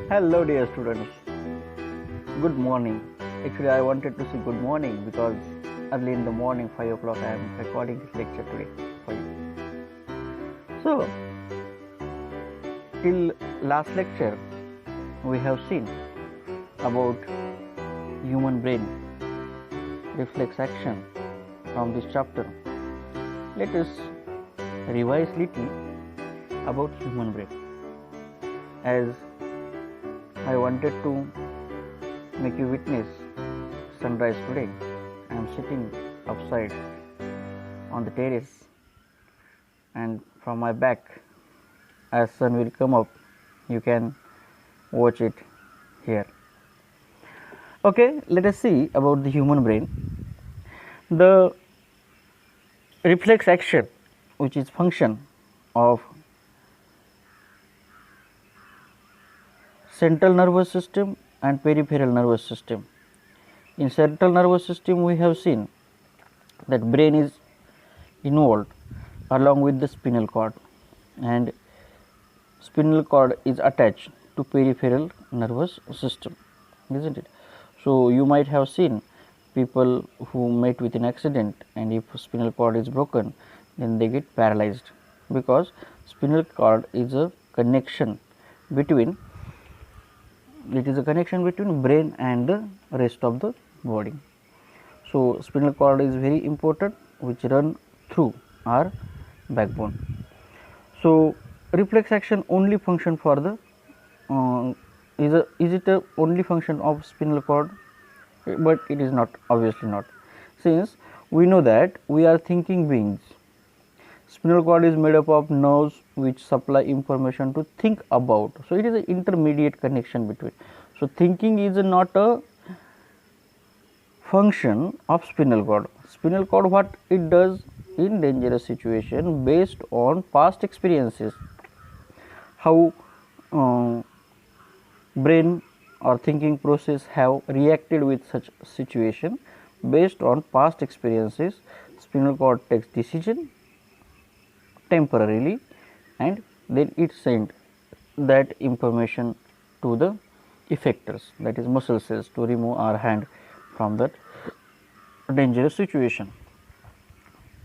Hello dear students, good morning. Actually I wanted to say good morning because early in the morning 5 o'clock I am recording this lecture today for you. So till last lecture we have seen about human brain, reflex action from this chapter. Let us revise little about human brain. As I wanted to make you witness sunrise today. I am sitting outside on the terrace, and from my back, as sun will come up, you can watch it here. Okay, let us see about the human brain. The reflex action, which is function of central nervous system and peripheral nervous system. In central nervous system we have seen that brain is involved along with the spinal cord, and spinal cord is attached to peripheral nervous system, isn't it? So you might have seen people who met with an accident, and if spinal cord is broken then they get paralyzed, because spinal cord is a connection between brain and the rest of the body. So spinal cord is very important, which run through our backbone. So reflex action only function for the is it a only function of spinal cord? But it is not, obviously not, since we know that we are thinking beings. Spinal cord is made up of nerves which supply information to think about. So it is an intermediate connection between. So thinking is not a function of spinal cord. Spinal cord, what it does in dangerous situation, based on past experiences, how brain or thinking process have reacted with such situation. Based on past experiences, spinal cord takes decision temporarily, and then it sends that information to the effectors, that is muscle cells, to remove our hand from that dangerous situation.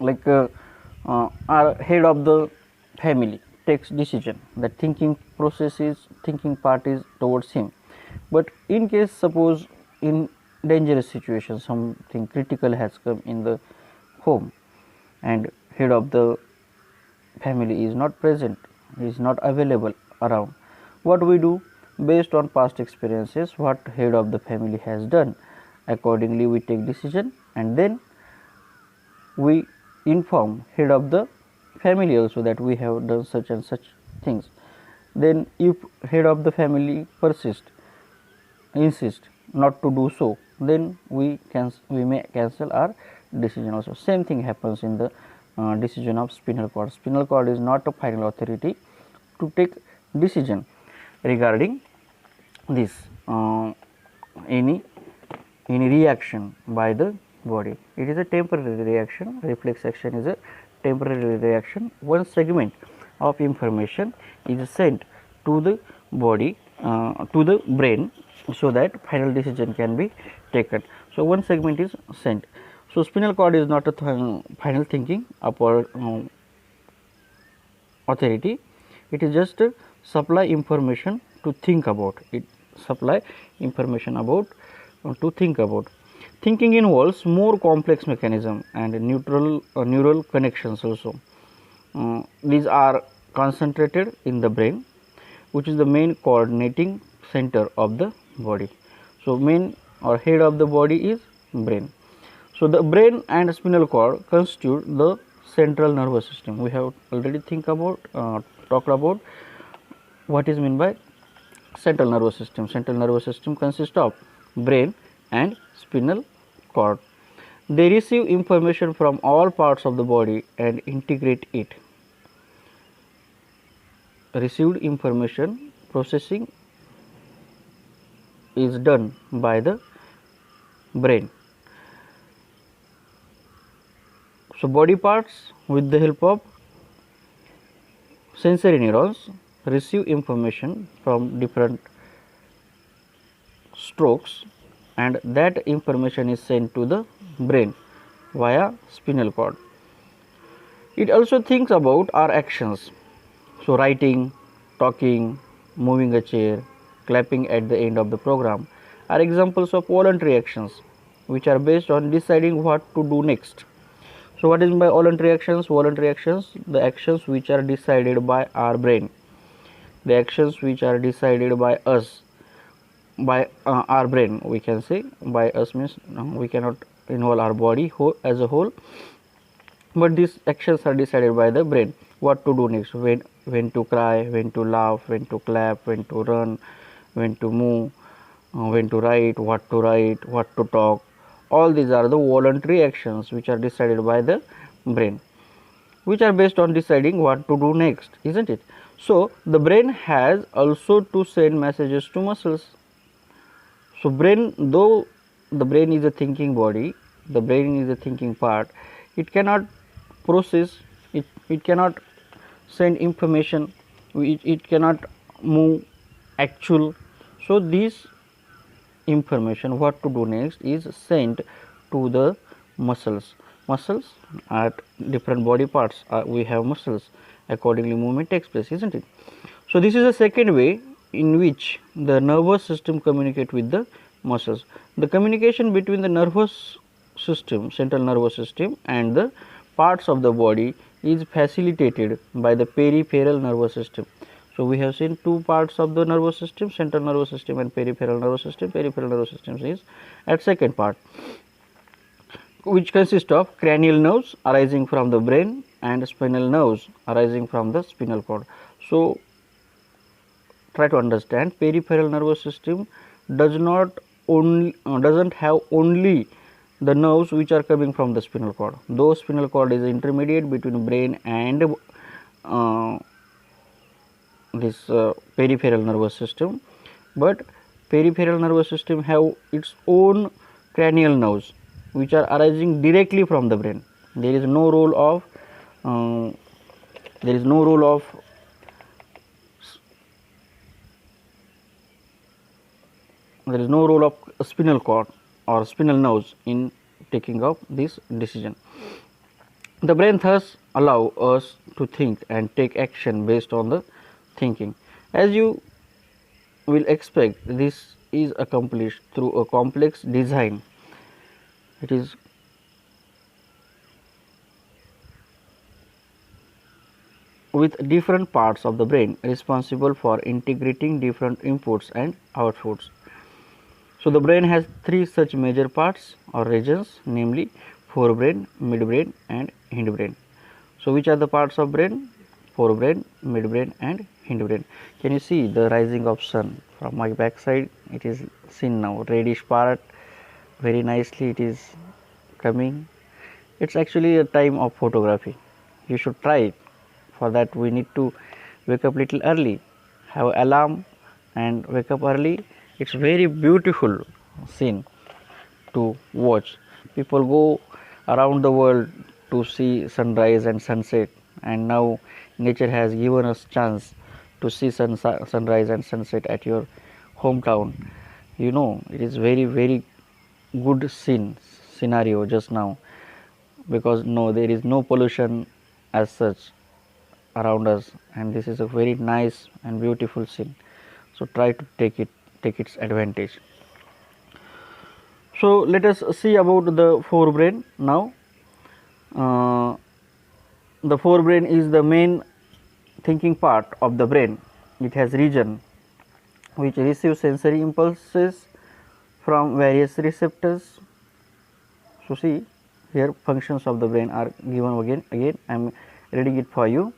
Like our head of the family takes decision, that thinking part is towards him. But in case suppose in dangerous situation, something critical has come in the home and head of the family is not present, is not available around, what we do? Based on past experiences, what head of the family has done, accordingly we take decision, and then we inform head of the family also that we have done such and such things. Then if head of the family insist not to do so, then we may cancel our decision also. Same thing happens in the decision of spinal cord. Spinal cord is not a final authority to take decision regarding this any reaction by the body. It is a temporary reaction. Reflex action is a temporary reaction. One segment of information is sent to the body, to the brain, so that final decision can be taken. So one segment is sent. So spinal cord is not a final thinking upper authority. It is just supply information to think about. It supply information about to think about. Thinking involves more complex mechanism and neural connections also. These are concentrated in the brain, which is the main coordinating center of the body. So main or head of the body is brain. So the brain and spinal cord constitute the central nervous system. We have already talked about what is meant by central nervous system. Central nervous system consists of brain and spinal cord. They receive information from all parts of the body and integrate it. Received information processing is done by the brain. So body parts, with the help of sensory neurons, receive information from different strokes, and that information is sent to the brain via spinal cord. It also thinks about our actions. So, writing, talking, moving a chair, clapping at the end of the program are examples of voluntary actions which are based on deciding what to do next. So, what is by voluntary actions? Voluntary actions, the actions which are decided by our brain, the actions which are decided by us, by our brain, we can say. By us means we cannot involve our body as a whole, but these actions are decided by the brain. What to do next, when to cry, when to laugh, when to clap, when to run, when to move, when to write, what to talk. All these are the voluntary actions which are decided by the brain, which are based on deciding what to do next, isn't it? So, the brain has also to send messages to muscles. So, brain, though the brain is a thinking body, the brain is a thinking part, it cannot process, it cannot send information, it cannot move actual. So, this information what to do next is sent to the muscles. Muscles at different body parts, we have muscles, accordingly movement takes place, isn't it? So, this is the second way in which the nervous system communicate with the muscles. The communication between the nervous system, central nervous system, and the parts of the body is facilitated by the peripheral nervous system. So, we have seen two parts of the nervous system, central nervous system and peripheral nervous system. Peripheral nervous system is at second part, which consists of cranial nerves arising from the brain and spinal nerves arising from the spinal cord. So, try to understand, peripheral nervous system doesn't have only the nerves which are coming from the spinal cord, though spinal cord is intermediate between brain and this peripheral nervous system, but peripheral nervous system have its own cranial nerves which are arising directly from the brain. There is no role of spinal cord or spinal nerves in taking of this decision. The brain thus allow us to think and take action based on the thinking. As you will expect, this is accomplished through a complex design. It is with different parts of the brain responsible for integrating different inputs and outputs. So, the brain has three such major parts or regions, namely forebrain, midbrain and hindbrain. So, which are the parts of brain? Forebrain, midbrain and hindbrain. Can you see the rising of sun from my back side? It is seen now, reddish part, very nicely it is coming. It's actually a time of photography. You should try it. For that we need to wake up little early, have alarm and wake up early. It's very beautiful scene to watch. People go around the world to see sunrise and sunset, and now nature has given us chance to see sunrise and sunset at your hometown. You know, it is very good scenario just now, because no, there is no pollution as such around us, and this is a very nice and beautiful scene. So, try to take its advantage. So, let us see about the forebrain now. The forebrain is the main thinking part of the brain. It has region which receive sensory impulses from various receptors. So, see here functions of the brain are given again I am reading it for you.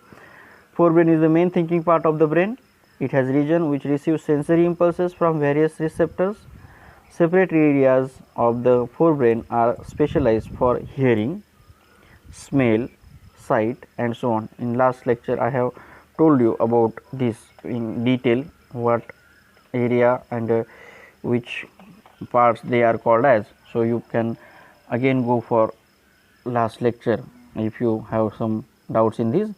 Forebrain is the main thinking part of the brain. It has region which receives sensory impulses from various receptors. Separate areas of the forebrain are specialized for hearing, smell, sight and so on. In last lecture I have told you about this in detail, what area and which parts they are called as. So, you can again go for last lecture if you have some doubts in this.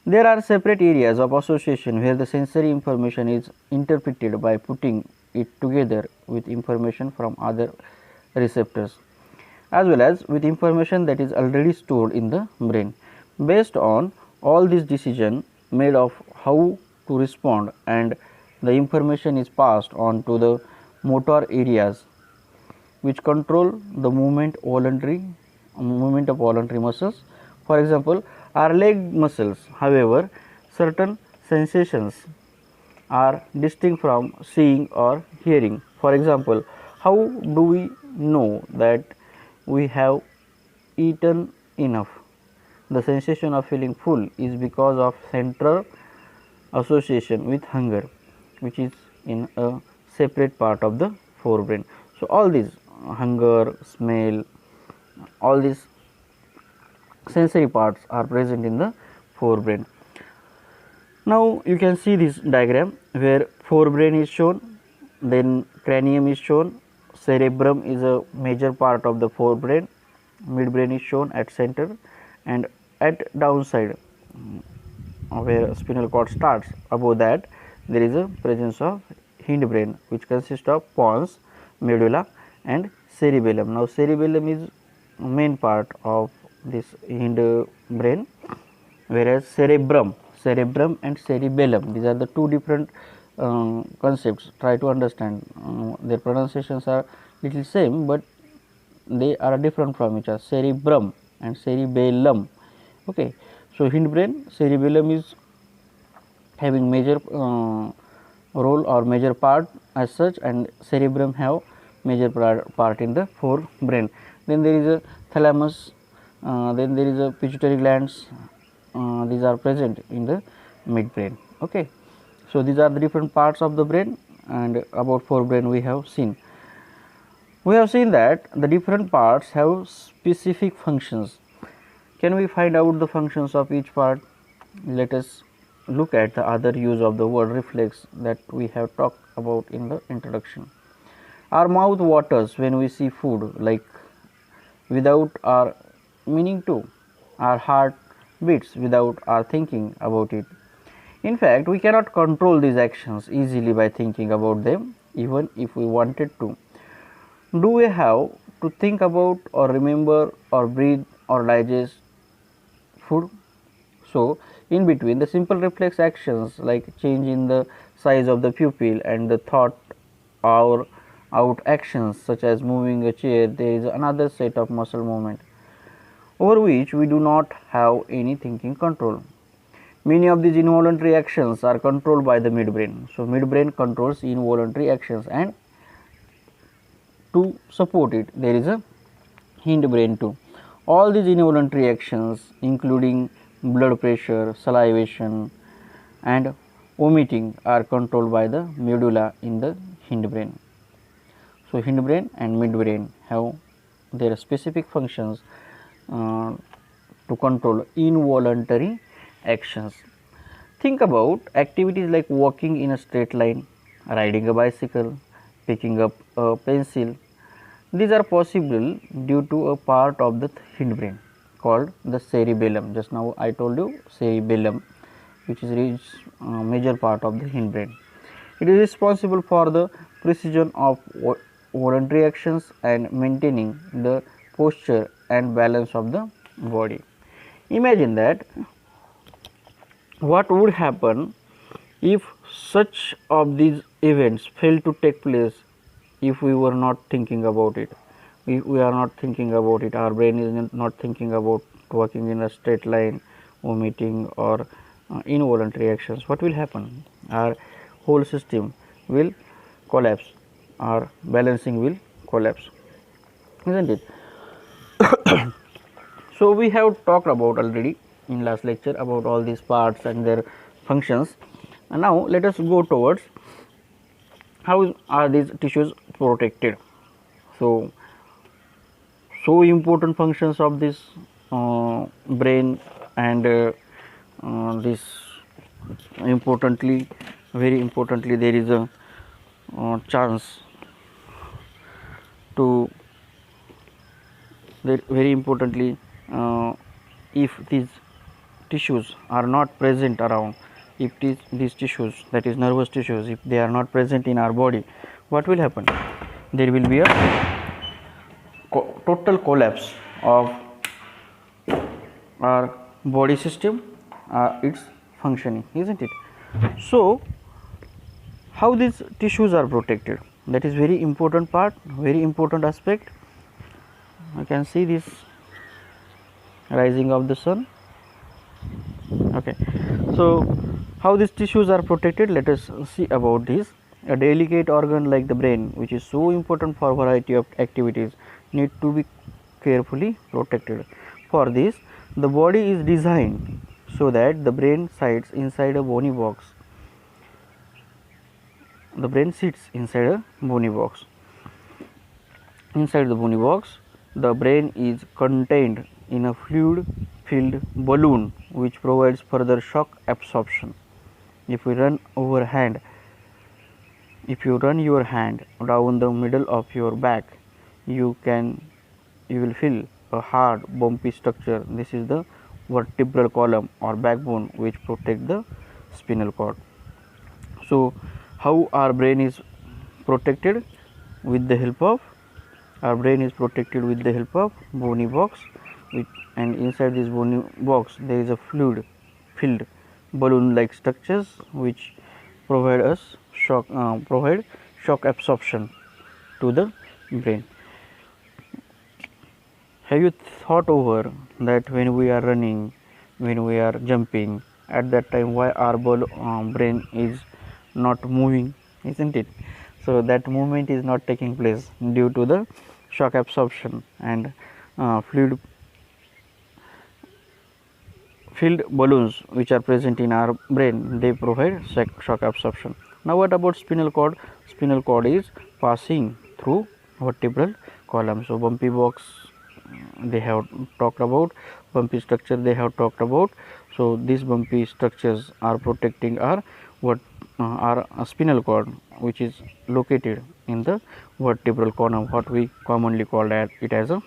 There are separate areas of association where the sensory information is interpreted by putting it together with information from other receptors, as well as with information that is already stored in the brain. Based on all this decision made of how to respond, and the information is passed on to the motor areas which control the movement of voluntary muscles. For example, our leg muscles, however, certain sensations are distinct from seeing or hearing. For example, how do we know that we have eaten enough? The sensation of feeling full is because of central association with hunger, which is in a separate part of the forebrain. So, all these hunger, smell, all these sensory parts are present in the forebrain. Now, you can see this diagram where forebrain is shown, then cranium is shown, cerebrum is a major part of the forebrain, midbrain is shown at center, and at downside where spinal cord starts, above that there is a presence of hindbrain, which consists of pons, medulla and cerebellum. Now, cerebellum is main part of this hindbrain, whereas cerebrum and cerebellum, these are the two different concepts. Try to understand, their pronunciations are little same, but they are different from each other. Cerebrum and cerebellum. Okay. So, hindbrain, cerebellum is having major role or major part as such, and cerebrum have major part in the forebrain. Then there is a thalamus, then there is a pituitary glands, these are present in the midbrain. Okay. So, these are the different parts of the brain, and about forebrain we have seen. We have seen that the different parts have specific functions. Can we find out the functions of each part? Let us look at the other use of the word reflex that we have talked about in the introduction. Our mouth waters when we see food, like without our meaning to. Our heart beats without our thinking about it. In fact, we cannot control these actions easily by thinking about them, even if we wanted to. Do we have to think about or remember or breathe or digest food? So, in between the simple reflex actions like change in the size of the pupil and the thought or out actions such as moving a chair, there is another set of muscle movement over which we do not have any thinking control. Many of these involuntary actions are controlled by the midbrain. So, midbrain controls involuntary actions, and to support it there is a hindbrain too. All these involuntary actions, including blood pressure, salivation and vomiting, are controlled by the medulla in the hindbrain. So, hindbrain and midbrain have their specific functions to control involuntary actions. Think about activities like walking in a straight line, riding a bicycle, picking up a pencil. These are possible due to a part of the hindbrain called the cerebellum. Just now I told you cerebellum, which is a major part of the hindbrain. It is responsible for the precision of voluntary actions and maintaining the posture and balance of the body. Imagine that what would happen if such of these events failed to take place if we were not thinking about it. If we are not thinking about it, our brain is not thinking about walking in a straight line, vomiting or involuntary actions. What will happen? Our whole system will collapse, our balancing will collapse, isn't it? So, we have talked about already in last lecture about all these parts and their functions, and now let us go towards how are these tissues protected. So important functions of this brain, and this importantly, very importantly, there is a chance to very importantly, if these tissues are not present around, if these tissues, that is nervous tissues, if they are not present in our body, what will happen? There will be a total collapse of our body system, its functioning, isn't it? So how these tissues are protected, that is very important part, very important aspect. You can see this rising of the sun. Okay, so how these tissues are protected, let us see about this. A delicate organ like the brain, which is so important for variety of activities, need to be carefully protected. For this, the body is designed so that the brain sits inside a bony box. The brain sits inside a bony box. Inside the bony box, the brain is contained in a fluid filled balloon which provides further shock absorption. If you run your hand down the middle of your back, you will feel a hard bumpy structure. This is the vertebral column or backbone which protect the spinal cord. So how our brain is protected? With the help of bony box, and inside this bony box there is a fluid filled balloon like structures which provide shock absorption to the brain. Have you thought over that when we are running, when we are jumping, at that time why our brain is not moving, isn't it? So that movement is not taking place due to the shock absorption, and fluid filled balloons which are present in our brain, they provide shock absorption. Now what about spinal cord? Spinal cord is passing through vertebral column. So bumpy box they have talked about, bumpy structure they have talked about. So these bumpy structures are protecting our spinal cord, which is located in the vertebral column, what we commonly call it as a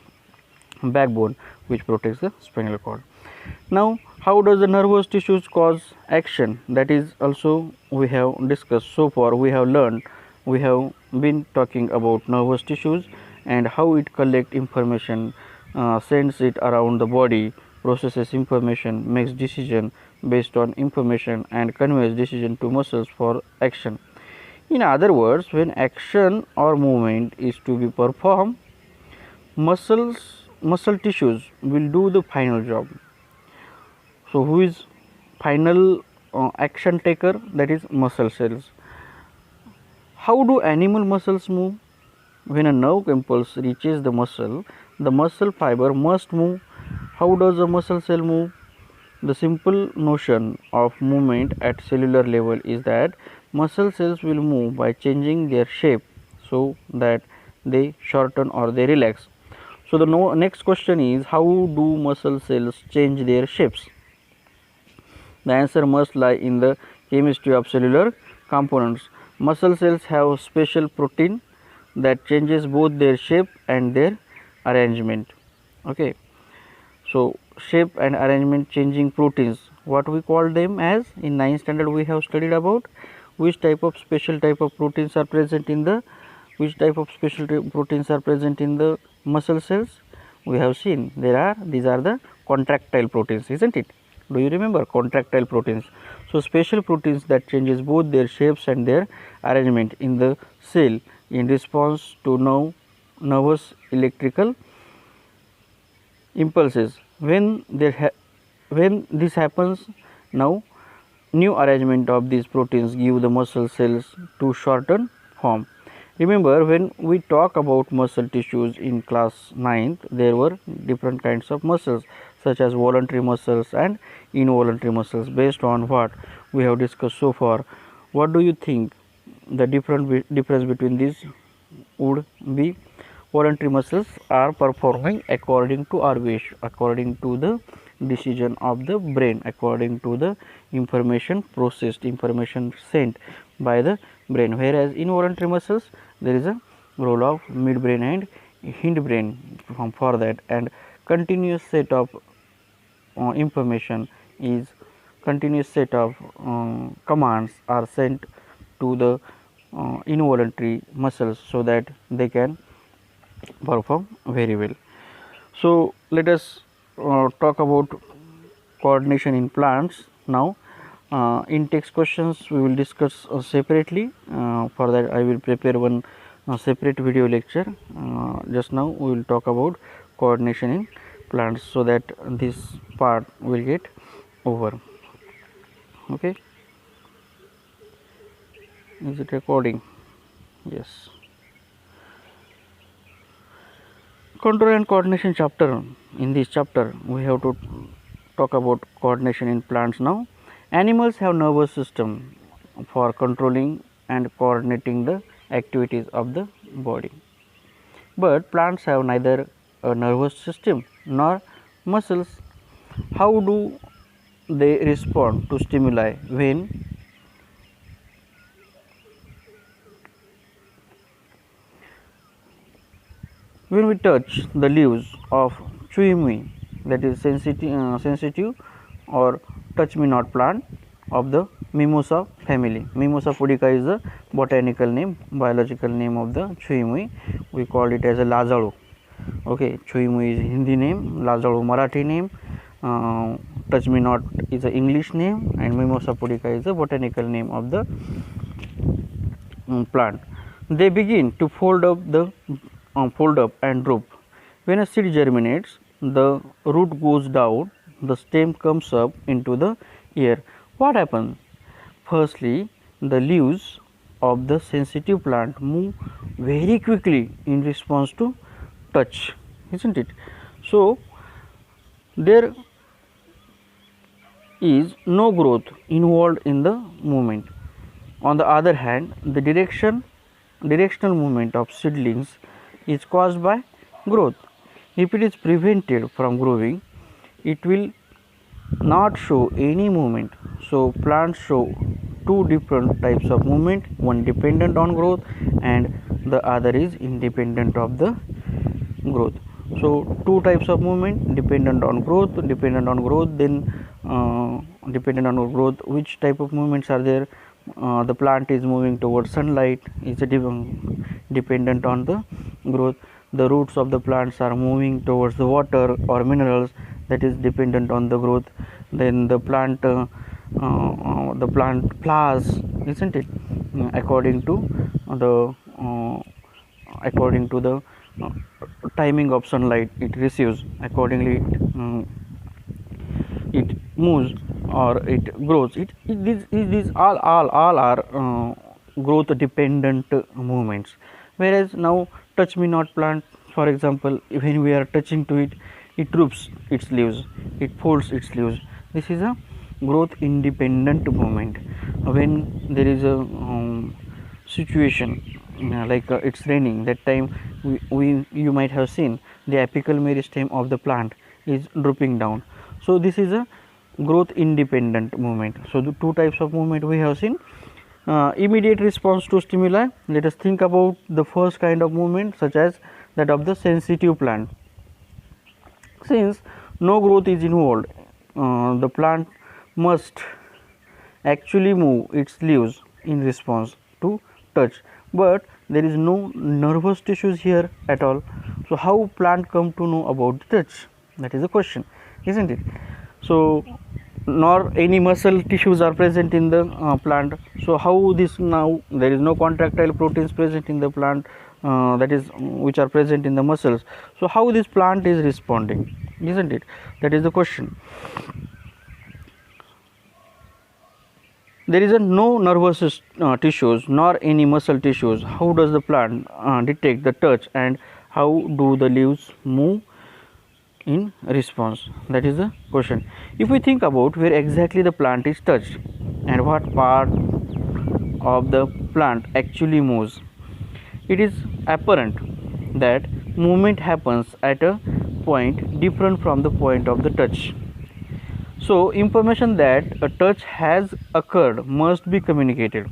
backbone, which protects the spinal cord. Now how does the nervous tissues cause action? That is also we have discussed so far. We have been talking about nervous tissues and how it collects information, sends it around the body, processes information, makes decision based on information, and conveys decision to muscles for action. In other words, when action or movement is to be performed, muscle tissues will do the final job. So who is final action taker? That is muscle cells. How do animal muscles move? When a nerve impulse reaches the muscle fiber must move. How does a muscle cell move? The simple notion of movement at cellular level is that muscle cells will move by changing their shape so that they shorten or they relax. So the next question is, how do muscle cells change their shapes? The answer must lie in the chemistry of cellular components. Muscle cells have special protein that changes both their shape and their arrangement. Okay, so shape and arrangement changing proteins, what we call them as? In 9th standard we have studied about which type of special type of proteins are present in the muscle cells. We have seen these are the contractile proteins, isn't it? Do you remember contractile proteins? So special proteins that changes both their shapes and their arrangement in the cell in response to nervous electrical impulses. When this happens, now new arrangement of these proteins give the muscle cells to shorten form. Remember, when we talk about muscle tissues in class 9th, there were different kinds of muscles such as voluntary muscles and involuntary muscles. Based on what we have discussed so far, what do you think the difference between these would be? Voluntary muscles are performing according to our wish, according to the decision of the brain, according to the information sent by the brain, whereas involuntary muscles there is a role of midbrain and hindbrain for that, and continuous set of commands are sent to the involuntary muscles so that they can perform very well. So, let us talk about coordination in plants now. In text questions we will discuss separately. For that I will prepare one separate video lecture. Just now we will talk about coordination in plants so that this part will get over. Okay, is it recording? Yes. Control and coordination chapter. In this chapter we have to talk about coordination in plants now. Animals have nervous system for controlling and coordinating the activities of the body, but plants have neither a nervous system nor muscles. How do they respond to stimuli when we touch the leaves of Chuimi, that is sensitive or touch me not plant of the Mimosa family. Mimosa pudica is the botanical name, biological name of the Chuimi. We call it as a Lazaru. Okay, Chuimi is Hindi name, Lazaru Marathi name, touch me not is a English name, and Mimosa pudica is the botanical name of the plant. They begin to fold up and droop. When a seed germinates, the root goes down, the stem comes up into the air. What happens? Firstly, the leaves of the sensitive plant move very quickly in response to touch, isn't it? So, there is no growth involved in the movement. On the other hand, the directional movement of seedlings is caused by growth. If it is prevented from growing, it will not show any movement. So, plants show two different types of movement, one dependent on growth and the other is independent of the growth. So, two types of movement, dependent on growth, then dependent on growth, which type of movements are there? The plant is moving towards sunlight, is dependent on the growth. The roots of the plants are moving towards the water or minerals, that is dependent on the growth. Then the plant flowers, isn't it? According to the timing of sunlight it receives, accordingly it moves or it grows. These all are growth dependent movements. Whereas now touch me not plant, for example, when we are touching to it, it droops its leaves, it folds its leaves. This is a growth independent movement. When there is a situation like it's raining, that time you might have seen the apical meristem of the plant is drooping down. So this is a growth independent movement. So the two types of movement we have seen. Immediate response to stimuli. Let us think about the first kind of movement, such as that of the sensitive plant. Since no growth is involved, the plant must actually move its leaves in response to touch, but there is no nervous tissues here at all. So how plant come to know about the touch? That is the question, isn't it? So nor any muscle tissues are present in the plant. So how this, now there is no contractile proteins present in the plant, that is which are present in the muscles. So how this plant is responding, isn't it? That is the question. There is no nervous tissues nor any muscle tissues. How does the plant detect the touch, and how do the leaves move in response? That is the question. If we think about where exactly the plant is touched and what part of the plant actually moves, it is apparent that movement happens at a point different from the point of the touch. So information that a touch has occurred must be communicated.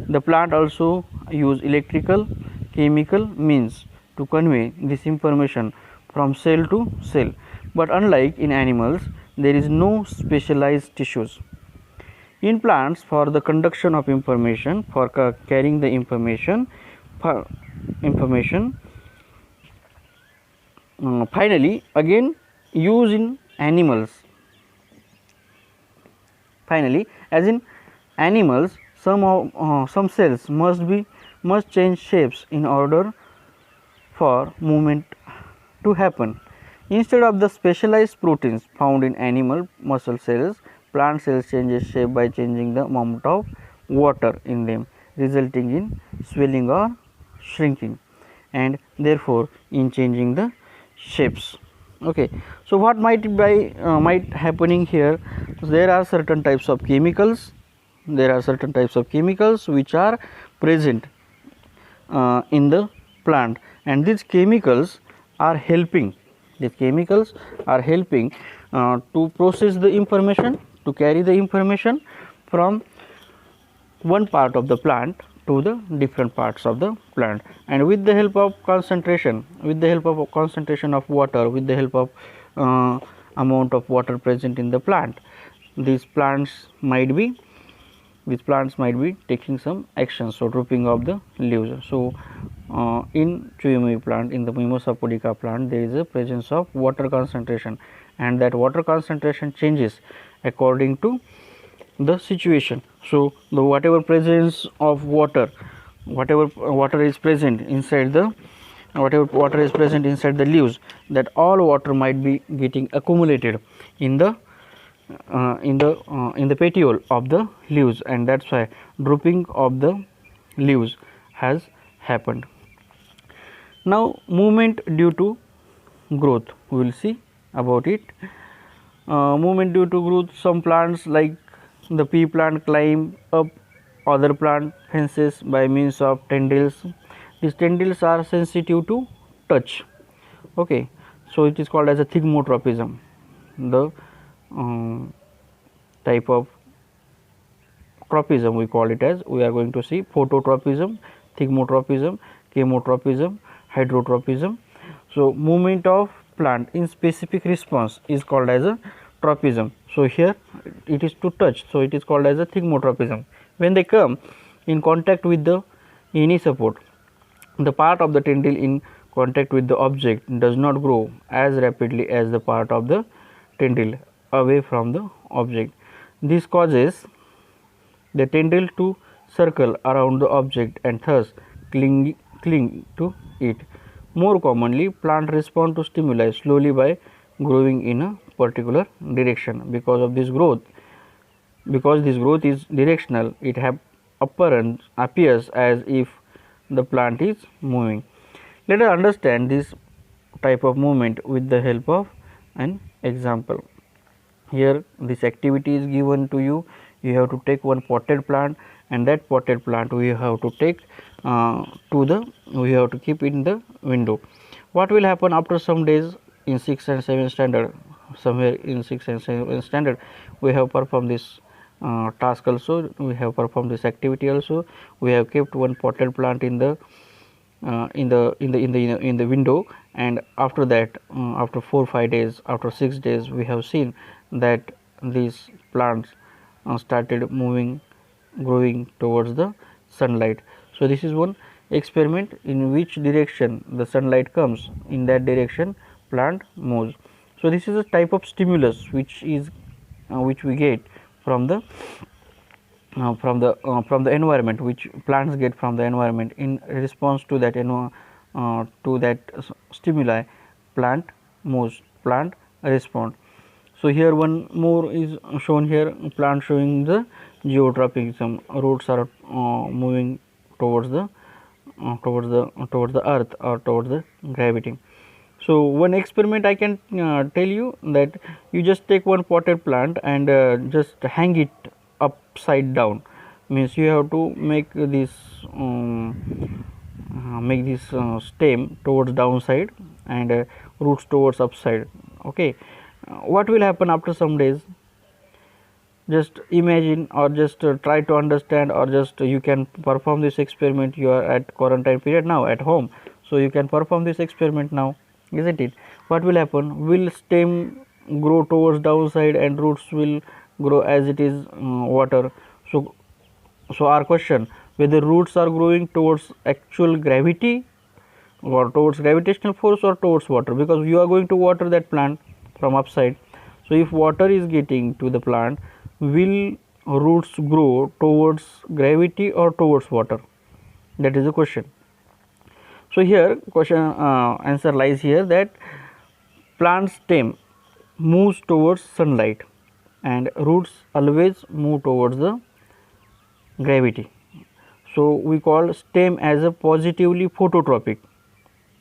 The plant also use electrical, chemical means to convey this information from cell to cell, but unlike in animals, there is no specialized tissues. In plants, for the conduction of information, for carrying the information, for information, finally again use in animals. Finally, as in animals, some cells must change shapes in order for movement to happen. Instead of the specialized proteins found in animal muscle cells, plant cells changes shape by changing the amount of water in them, resulting in swelling or shrinking, and therefore in changing the shapes. Okay, so what might happening here? There are certain types of chemicals. There are certain types of chemicals which are present in the plant, and these chemicals are helping. These chemicals are helping to process the information, to carry the information from one part of the plant to the different parts of the plant, and with the help of concentration, of water, with the help of amount of water present in the plant, these plants might be taking some action. So drooping of the leaves. So in Chuyumi plant, in the Mimosa pudica plant, there is a presence of water concentration, and that water concentration changes according to the situation. So the whatever presence of water, whatever water is present inside the leaves, that all water might be getting accumulated in the petiole of the leaves, and that's why drooping of the leaves has happened. Now movement due to growth, we will see about it. Movement due to growth, some plants like the pea plant climb up other plant fences by means of tendrils. These tendrils are sensitive to touch. Okay, so it is called as a thigmotropism. The type of tropism we call it as. We are going to see phototropism, thigmotropism, chemotropism, hydrotropism. So movement of plant in specific response is called as a tropism. So here it is to touch, so it is called as a thigmotropism. When they come in contact with the any support, the part of the tendril in contact with the object does not grow as rapidly as the part of the tendril away from the object. This causes the tendril to circle around the object and thus cling to it. More commonly, plants respond to stimuli slowly by growing in a particular direction. Because of this growth, because this growth is directional, it appears as if the plant is moving. Let us understand this type of movement with the help of an example. Here this activity is given to you. You have to take one potted plant, and that potted plant we have to take we have to keep in the window. What will happen after some days in 6th and 7th standard? Somewhere in 6th and 7th standard, we have performed this task also. We have performed this activity also. We have kept one potted plant in the window, and after that, after 4-5 days, after 6 days, we have seen that these plants started moving, growing towards the sunlight. So this is one experiment in which direction the sunlight comes, in that direction plant moves. So this is a type of stimulus which we get from the environment, which plants get from the environment. In response to that stimuli, plant moves, plant respond. So here one more is shown here, plant showing the geotropism. Roots are moving towards the earth or towards the gravity. So one experiment I can tell you, that you just take one potted plant and just hang it upside down. Means you have to make this stem towards downside and roots towards upside. Okay, what will happen after some days? Just imagine, or just try to understand, or just you can perform this experiment. You are at quarantine period now at home, so you can perform this experiment now, isn't it? What will happen? Will stem grow towards downside and roots will grow as it is water. So our question, whether roots are growing towards actual gravity or towards gravitational force or towards water, because you are going to water that plant from upside. So if water is getting to the plant, will roots grow towards gravity or towards water? That is the question. So here question answer lies here, that plant stem moves towards sunlight and roots always move towards the gravity. So we call stem as a positively phototropic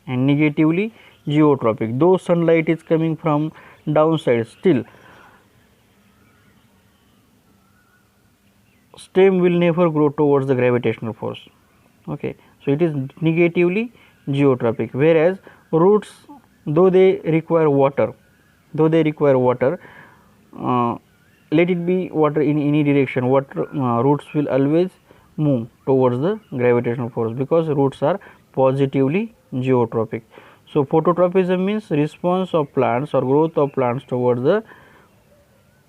and negatively geotropic. Though sunlight is coming from downside, still stem will never grow towards the gravitational force. Okay, so it is negatively geotropic, whereas roots, though they require water, uh, let it be water in any direction, water roots will always move towards the gravitational force, because roots are positively geotropic. So phototropism means response of plants or growth of plants towards the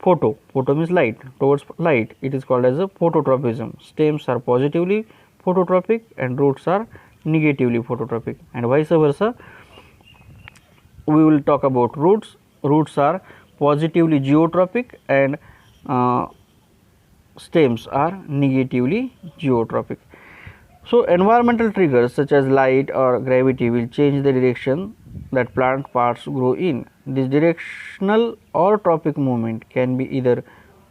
photo means light, towards light, it is called as a phototropism. Stems are positively phototropic and roots are negatively phototropic, and vice versa. We will talk about roots. Roots are positively geotropic and stems are negatively geotropic. So environmental triggers such as light or gravity will change the direction that plant parts grow in. This directional or tropic movement can be either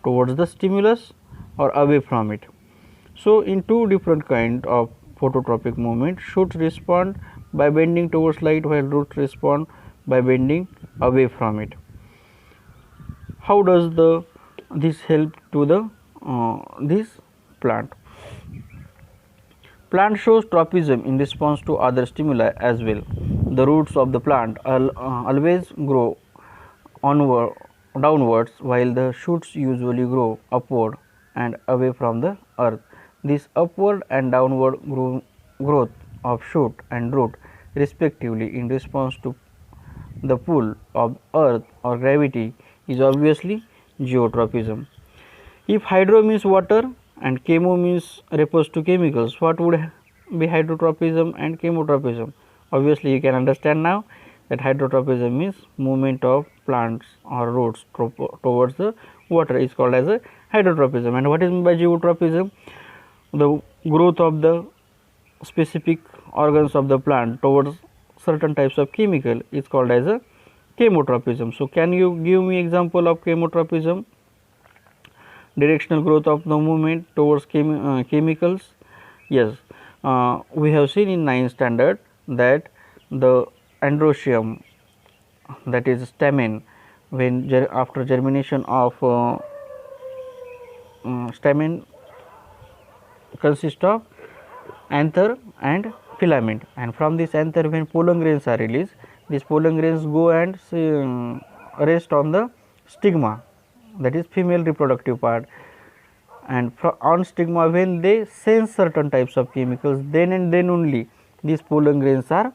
towards the stimulus or away from it. So in two different kind of phototropic movement, shoots respond by bending towards light while roots respond by bending away from it. How does this help to the this plant? Plant shows tropism in response to other stimuli as well. The roots of the plant always grow downwards, while the shoots usually grow upward and away from the earth. This upward and downward growth of shoot and root respectively in response to the pull of earth or gravity is obviously geotropism. If hydro means water and chemo means refers to chemicals, what would be hydrotropism and chemotropism? Obviously you can understand now that hydrotropism means movement of plants or roots towards the water is called as a hydrotropism. And what is meant by geotropism? The growth of the specific organs of the plant towards certain types of chemical is called as a chemotropism. So can you give me example of chemotropism? Directional growth of the movement towards chemicals. Yes, we have seen in 9th standard that the androecium, that is stamen, when after germination of stamen consists of anther and filament, and from this anther when pollen grains are released, these pollen grains go and rest on the stigma, that is female reproductive part, and on stigma when they sense certain types of chemicals, then and then only these pollen grains are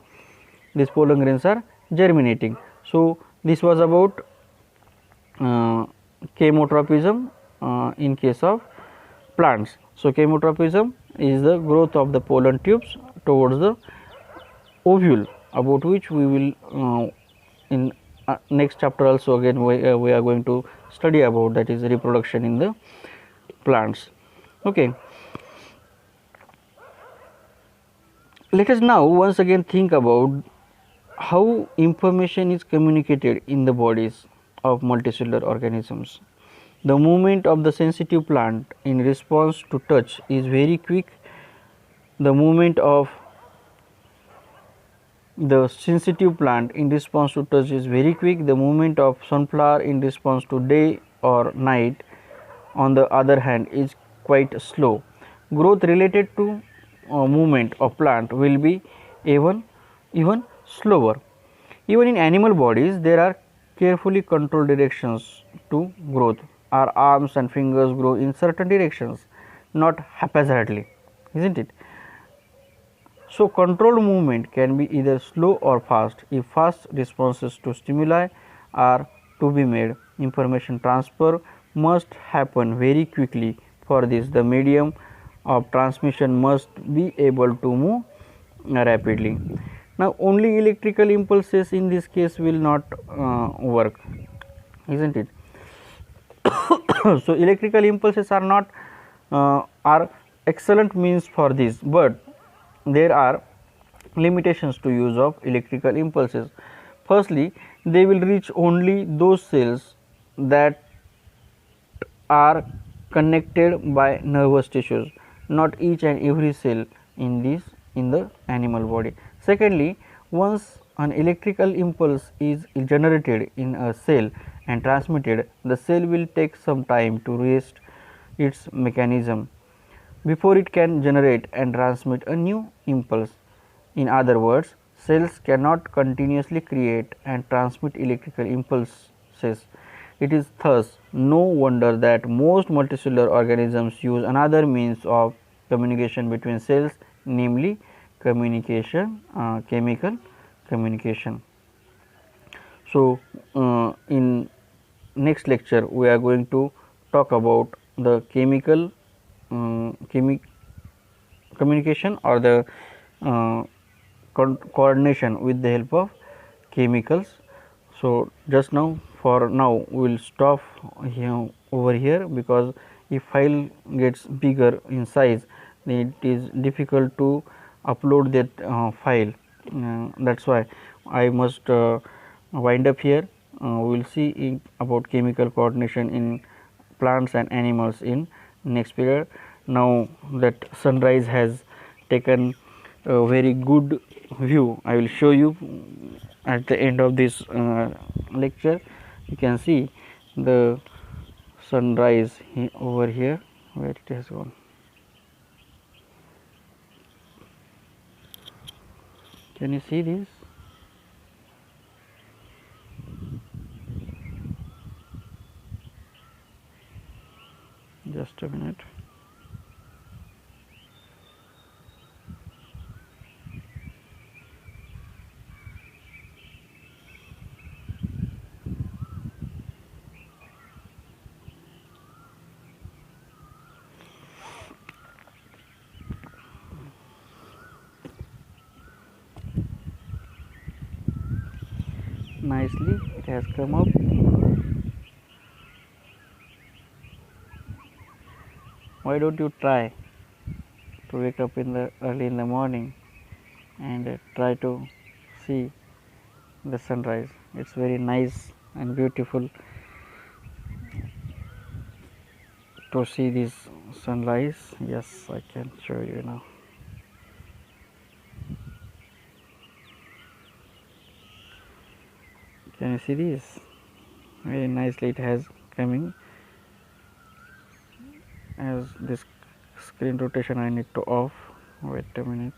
germinating. So this was about chemotropism in case of plants. So chemotropism is the growth of the pollen tubes towards the ovule, about which we will in next chapter also again we are going to study about, that is reproduction in the plants. Okay. Let us now once again think about how information is communicated in the bodies of multicellular organisms. The movement of the sensitive plant in response to touch is very quick. The movement of the sensitive plant in response to touch is very quick. The movement of sunflower in response to day or night, on the other hand, is quite slow. Growth related to movement of plant will be even slower. Even in animal bodies, there are carefully controlled directions to growth. Our arms and fingers grow in certain directions, not haphazardly, isn't it? So controlled movement can be either slow or fast. If fast responses to stimuli are to be made, information transfer must happen very quickly. For this, the medium of transmission must be able to move rapidly. Now, only electrical impulses in this case will not work, isn't it? So, electrical impulses are not are excellent means for this, but there are limitations to use of electrical impulses. Firstly, they will reach only those cells that are connected by nervous tissues, not each and every cell in the animal body. Secondly, once an electrical impulse is generated in a cell and transmitted, the cell will take some time to rest its mechanism before it can generate and transmit a new impulse. In other words, cells cannot continuously create and transmit electrical impulses. It is thus no wonder that most multicellular organisms use another means of communication between cells, namely chemical communication. So, in next lecture we are going to talk about the chemical communication or the coordination with the help of chemicals. So, just now for now we will stop here over here, because if file gets bigger in size, then it is difficult to upload that file. That is why I must wind up here. We will see about chemical coordination in plants and animals in next period. Now that sunrise has taken a very good view, I will show you at the end of this lecture. You can see the sunrise over here, where it has gone. Can you see this? Just a minute. Nicely it has come up. Why don't you try to wake up in the early in the morning and try to see the sunrise? It's very nice and beautiful to see this sunrise. Yes, I can show you now. Can you see this? Very nicely it has coming. As this screen rotation I need to off. Wait a minute.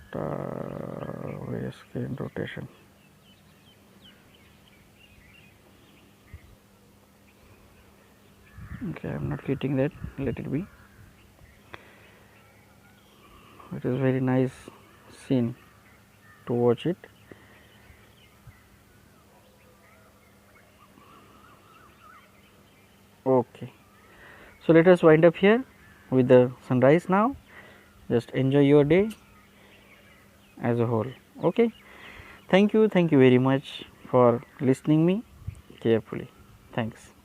Start screen rotation. Okay, I am not getting that. Let it be. It is very nice scene to watch it. Okay, so let us wind up here with the sunrise now. Just enjoy your day as a whole. Okay, thank you very much for listening me carefully. Thanks.